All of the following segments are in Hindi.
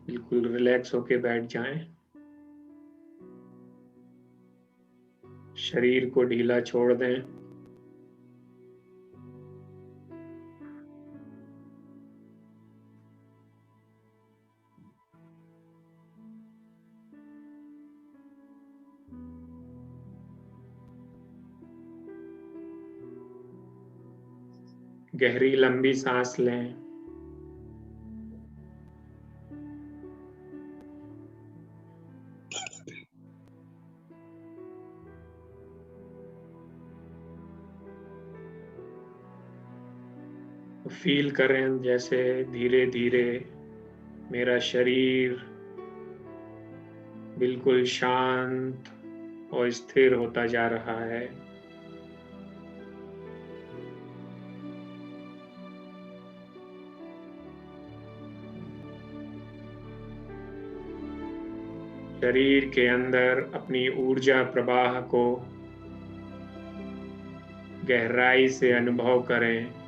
बिल्कुल रिलैक्स होके बैठ जाएं। शरीर को ढीला छोड़ दें। गहरी लंबी सांस लें। फील करें जैसे धीरे धीरे मेरा शरीर बिल्कुल शांत और स्थिर होता जा रहा है। शरीर के अंदर अपनी ऊर्जा प्रवाह को गहराई से अनुभव करें।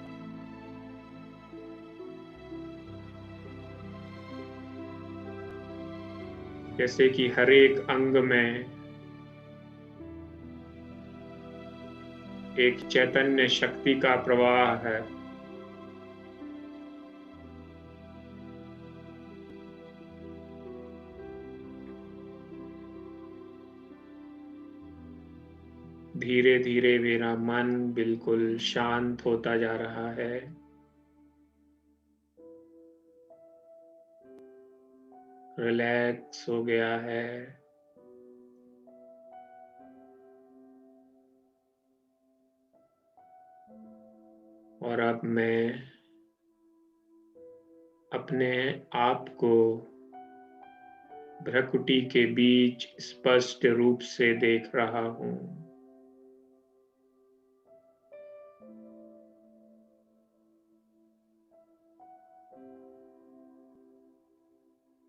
जैसे कि हर एक अंग में एक चैतन्य शक्ति का प्रवाह है। धीरे धीरे मेरा मन बिल्कुल शांत होता जा रहा है। रिलैक्स हो गया है। और अब मैं अपने आप को भ्रकुटी के बीच स्पष्ट रूप से देख रहा हूँ।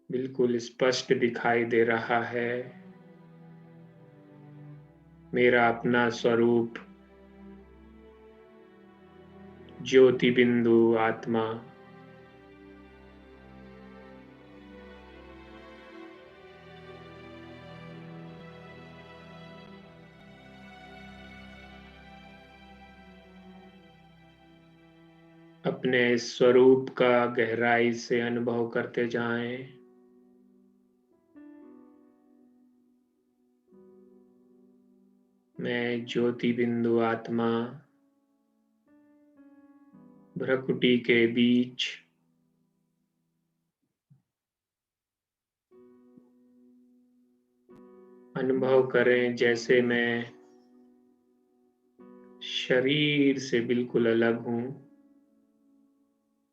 बिल्कुल स्पष्ट दिखाई दे रहा है मेरा अपना स्वरूप, ज्योति बिंदु आत्मा। अपने इस स्वरूप का गहराई से अनुभव करते जाएं। मैं ज्योति बिंदु आत्मा भ्रकुटी के बीच अनुभव करें जैसे मैं शरीर से बिल्कुल अलग हूं,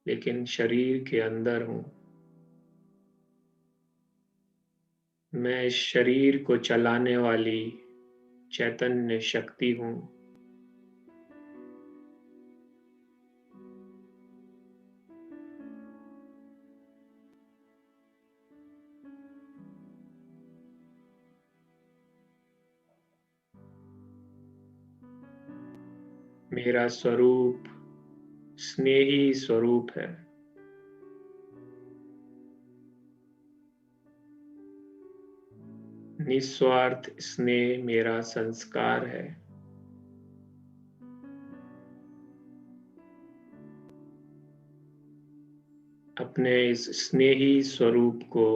लेकिन शरीर के अंदर हूं। मैं इस शरीर को चलाने वाली चैतन्य शक्ति हूं। मेरा स्वरूप स्नेही स्वरूप है। निस्वार्थ स्नेह मेरा संस्कार है। अपने इस स्नेही स्वरूप को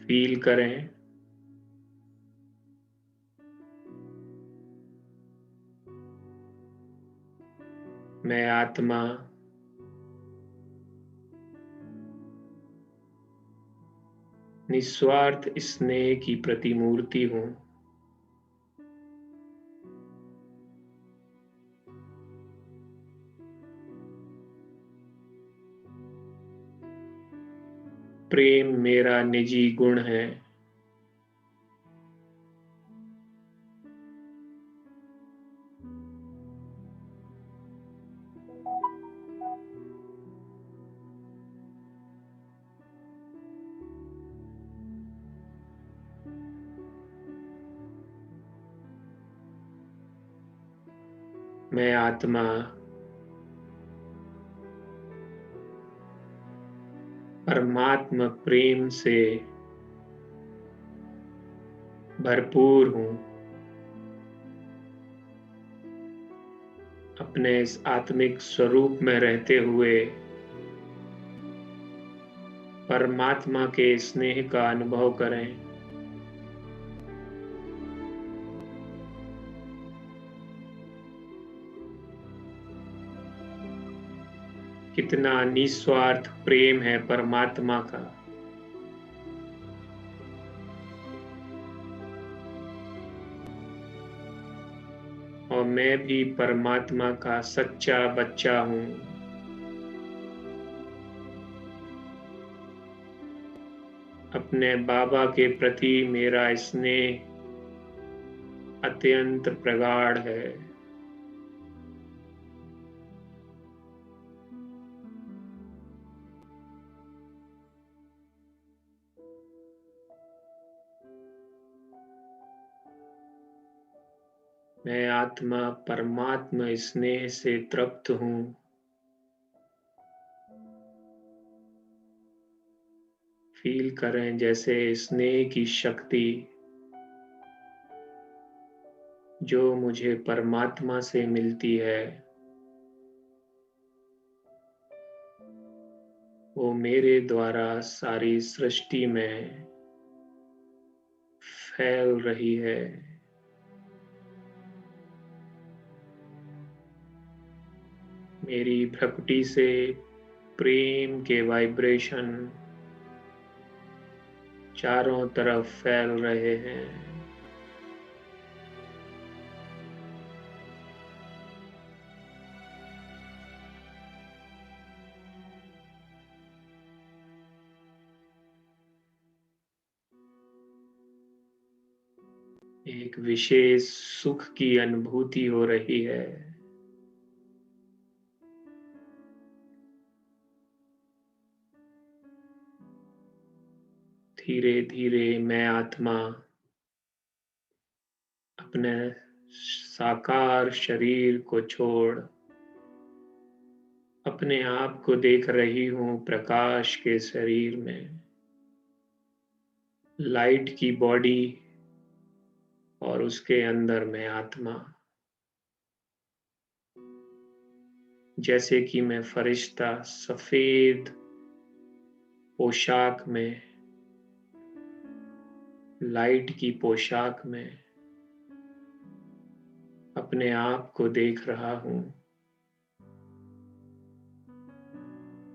फील करें। मैं आत्मा निस्वार्थ स्नेह की प्रतिमूर्ति हूं। प्रेम मेरा निजी गुण है। मैं आत्मा परमात्मा प्रेम से भरपूर हूँ। अपने इस आत्मिक स्वरूप में रहते हुए परमात्मा के स्नेह का अनुभव करें। कितना निस्वार्थ प्रेम है परमात्मा का। और मैं भी परमात्मा का सच्चा बच्चा हूँ। अपने बाबा के प्रति मेरा स्नेह अत्यंत प्रगाढ़ है। मैं आत्मा परमात्मा स्नेह से तृप्त हूँ। फील करें जैसे स्नेह की शक्ति जो मुझे परमात्मा से मिलती है वो मेरे द्वारा सारी सृष्टि में फैल रही है। मेरी भक्ति से प्रेम के वाइब्रेशन चारों तरफ फैल रहे हैं। एक विशेष सुख की अनुभूति हो रही है। धीरे धीरे मैं आत्मा अपने साकार शरीर को छोड़ अपने आप को देख रही हूँ प्रकाश के शरीर में, लाइट की बॉडी और उसके अंदर मैं आत्मा। जैसे कि मैं फरिश्ता सफेद पोशाक में, लाइट की पोशाक में अपने आप को देख रहा हूँ।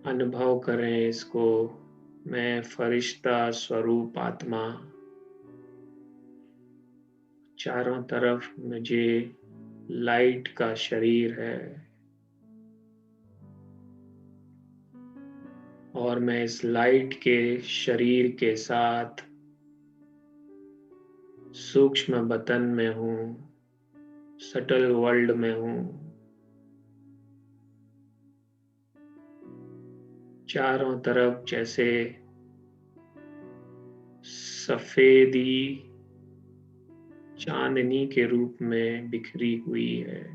अनुभव करें इसको। मैं फरिश्ता स्वरूप आत्मा, चारों तरफ मुझे लाइट का शरीर है और मैं इस लाइट के शरीर के साथ सूक्ष्म बतन में हूँ, सटल वर्ल्ड में हूँ। चारों तरफ जैसे सफेदी चांदनी के रूप में बिखरी हुई है।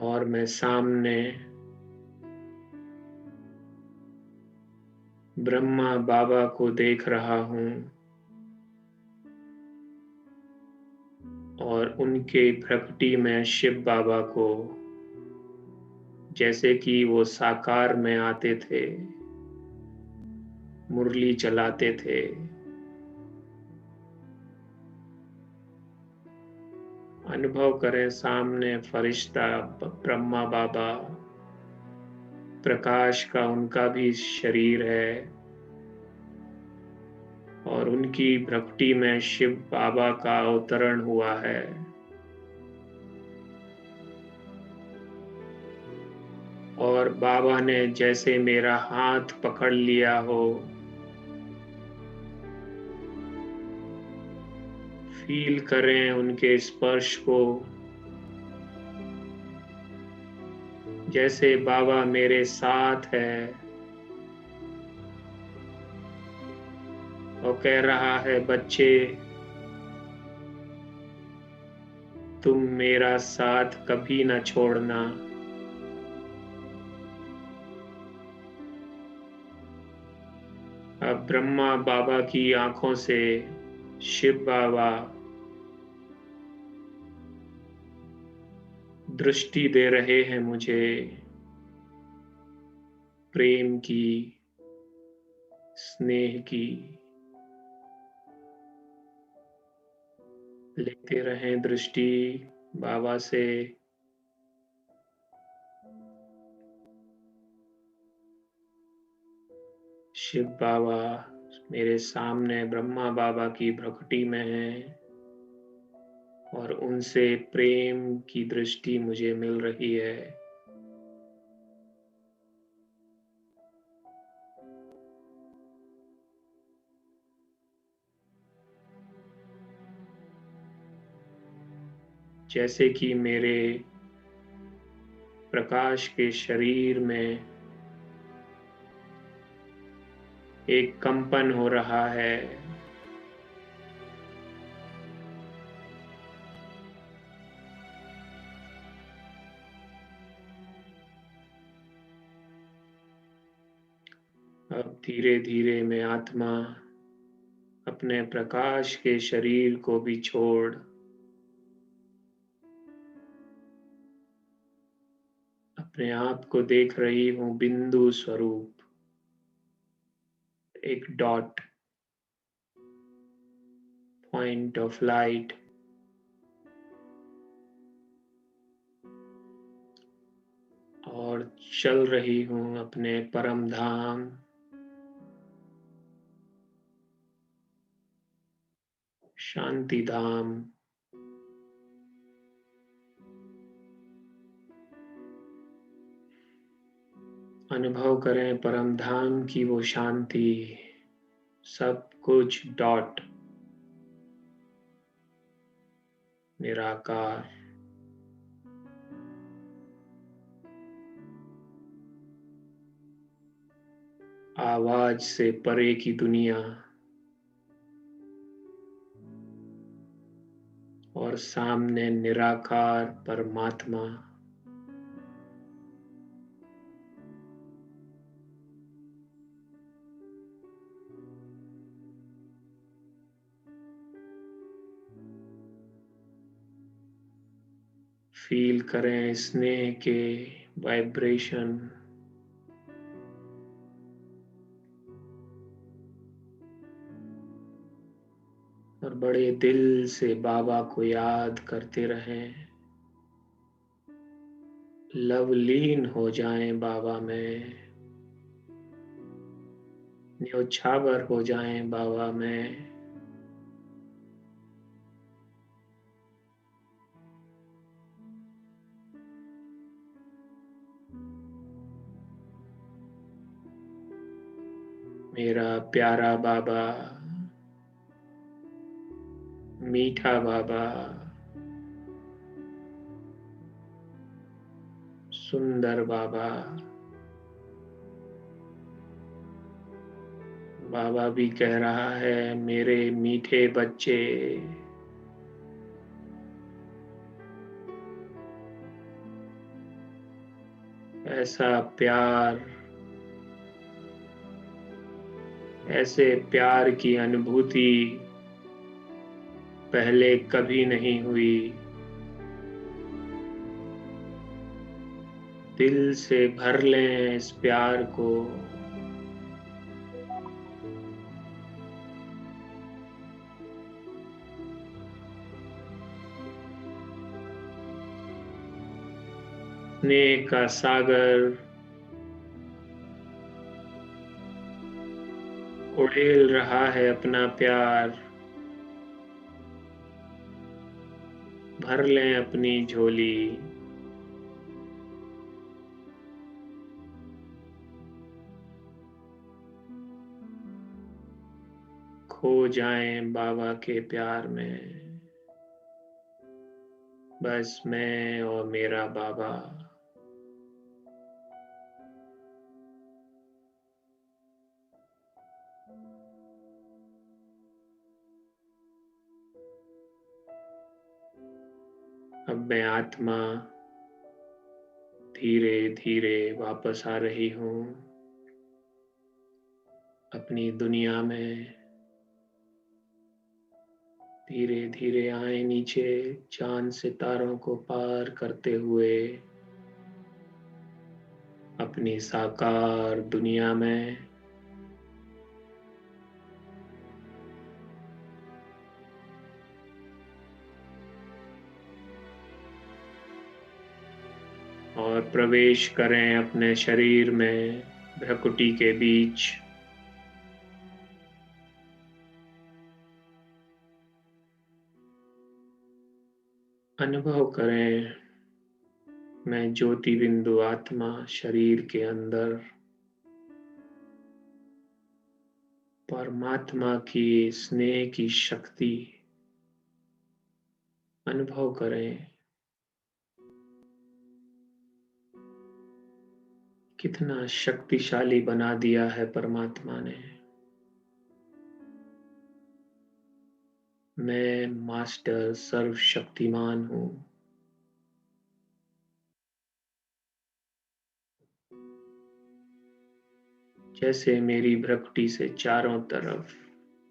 और मैं सामने ब्रह्मा बाबा को देख रहा हूँ और उनके प्रकृति में शिव बाबा को, जैसे कि वो साकार में आते थे, मुरली चलाते थे। अनुभव करें सामने फरिश्ता ब्रह्मा बाबा, प्रकाश का उनका भी शरीर है और उनकी भक्ति में शिव बाबा का अवतरण हुआ है। और बाबा ने जैसे मेरा हाथ पकड़ लिया हो, फील करें उनके स्पर्श को। जैसे बाबा मेरे साथ है और कह रहा है, बच्चे तुम मेरा साथ कभी न छोड़ना। अब ब्रह्मा बाबा की आंखों से शिव बाबा दृष्टि दे रहे हैं मुझे, प्रेम की, स्नेह की। लेते रहें दृष्टि बाबा से। शिव बाबा मेरे सामने ब्रह्मा बाबा की भ्रकुटी में हैं और उनसे प्रेम की दृष्टि मुझे मिल रही है। जैसे कि मेरे प्रकाश के शरीर में एक कंपन हो रहा है। अब धीरे धीरे मैं आत्मा अपने प्रकाश के शरीर को भी छोड़ अपने आप को देख रही हूँ बिंदु स्वरूप, एक डॉट, पॉइंट ऑफ लाइट। और चल रही हूँ अपने परम धाम, शांति धाम। अनुभव करें परम धाम की वो शांति, सब कुछ डॉट, निराकार। आवाज से परे की दुनिया और सामने निराकार परमात्मा। फील करें स्नेह के वाइब्रेशन। और बड़े दिल से बाबा को याद करते रहें। लवलीन हो जाएं बाबा में, न्योछावर हो जाएं बाबा में। मेरा प्यारा बाबा, मीठा बाबा, सुंदर बाबा। बाबा भी कह रहा है मेरे मीठे बच्चे, ऐसा प्यार, ऐसे प्यार की अनुभूति पहले कभी नहीं हुई। दिल से भर लें इस प्यार को। स्नेह का सागर उड़ेल रहा है अपना प्यार। भर लें अपनी झोली। खो जाएं बाबा के प्यार में, बस मैं और मेरा बाबा। अब मैं आत्मा धीरे धीरे वापस आ रही हूँ अपनी दुनिया में। धीरे धीरे आए नीचे, चांद सितारों को पार करते हुए अपनी साकार दुनिया में। और प्रवेश करें अपने शरीर में, भ्रकुटी के बीच। अनुभव करें, मैं ज्योति बिंदु आत्मा शरीर के अंदर परमात्मा की स्नेह की शक्ति अनुभव करें। कितना शक्तिशाली बना दिया है परमात्मा ने। मैं मास्टर सर्वशक्तिमान हूँ। जैसे मेरी भ्रकुटी से चारों तरफ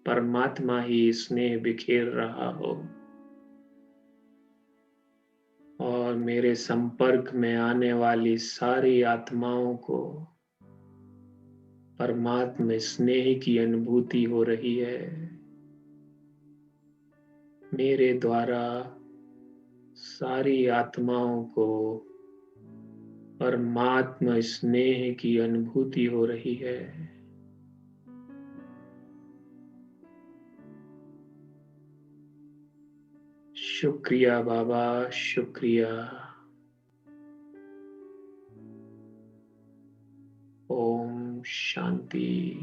परमात्मा ही स्नेह बिखेर रहा हो और मेरे संपर्क में आने वाली सारी आत्माओं को परमात्मा स्नेह की अनुभूति हो रही है। मेरे द्वारा सारी आत्माओं को परमात्मा स्नेह की अनुभूति हो रही है। शुक्रिया बाबा, शुक्रिया। ओम शांति।